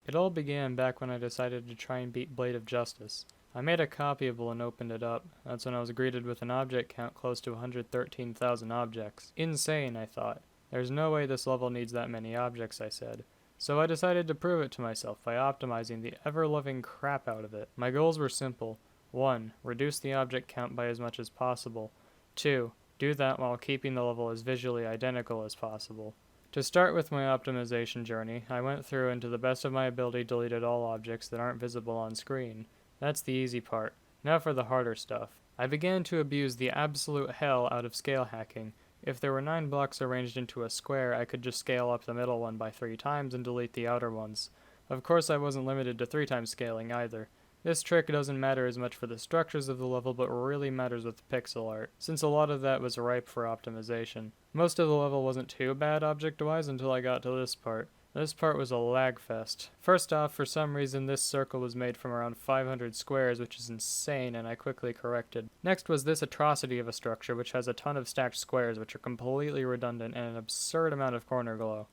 It all began back when I decided to try and beat Blade of Justice. I made a copyable and opened it up. That's when I was greeted with an object count close to 113,000 objects. Insane, I thought. There's no way this level needs that many objects, I said. So I decided to prove it to myself by optimizing the ever-loving crap out of it. My goals were simple. 1. Reduce the object count by as much as possible. 2. Do that while keeping the level as visually identical as possible. To start with my optimization journey, I went through and to the best of my ability deleted all objects that aren't visible on screen. That's the easy part. Now for the harder stuff. I began to abuse the absolute hell out of scale hacking. If there were 9 blocks arranged into a square, I could just scale up the middle one by 3 times and delete the outer ones. Of course, I wasn't limited to 3 times scaling either. This trick doesn't matter as much for the structures of the level, but really matters with the pixel art, since a lot of that was ripe for optimization. Most of the level wasn't too bad object-wise until I got to this part. This part was a lag fest. First off, for some reason this circle was made from around 500 squares, which is insane, and I quickly corrected. Next was this atrocity of a structure, which has a ton of stacked squares, which are completely redundant, and an absurd amount of corner glow.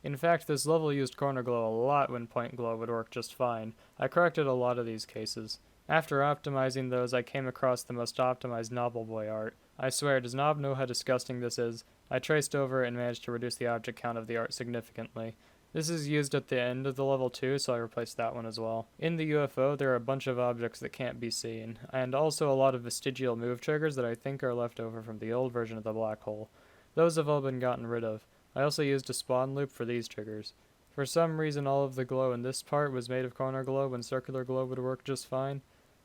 In fact, this level used corner glow a lot when point glow would work just fine. I corrected a lot of these cases. After optimizing those, I came across the most optimized Novel Boy art. I swear, does Nob know how disgusting this is? I traced over it and managed to reduce the object count of the art significantly. This is used at the end of the level too, so I replaced that one as well. In the UFO, there are a bunch of objects that can't be seen, and also a lot of vestigial move triggers that I think are left over from the old version of the black hole. Those have all been gotten rid of. I also used a spawn loop for these triggers. For some reason, all of the glow in this part was made of corner glow when circular glow would work just fine.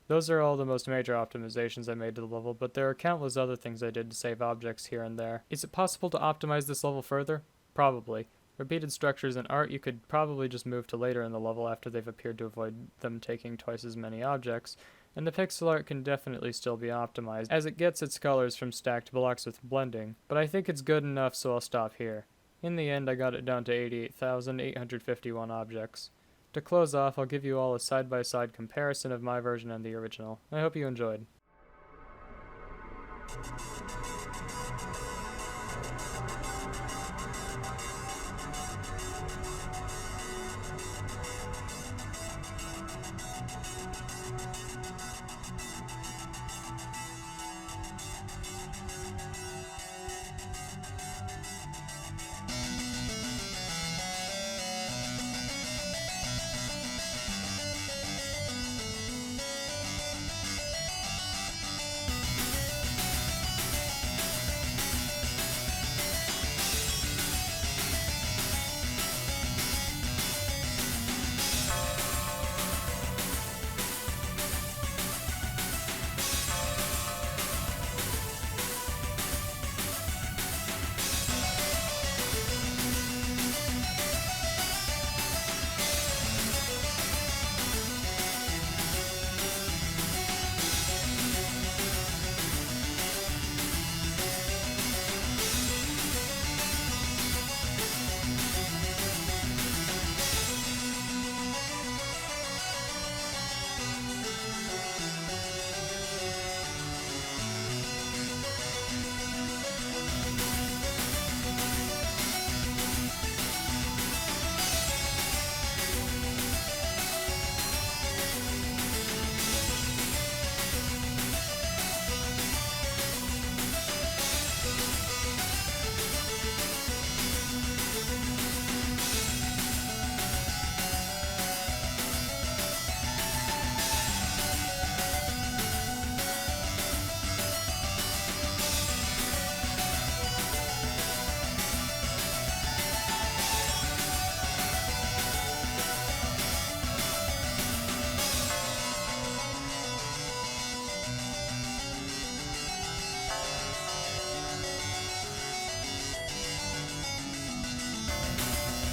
Those are all the most major optimizations I made to the level, but there are countless other things I did to save objects here and there. Is it possible to optimize this level further? Probably. Repeated structures and art you could probably just move to later in the level after they've appeared to avoid them taking twice as many objects, and the pixel art can definitely still be optimized as it gets its colors from stacked blocks with blending, but I think it's good enough, so I'll stop here. In the end, I got it down to 88,851 objects. To close off, I'll give you all a side-by-side comparison of my version and the original. I hope you enjoyed.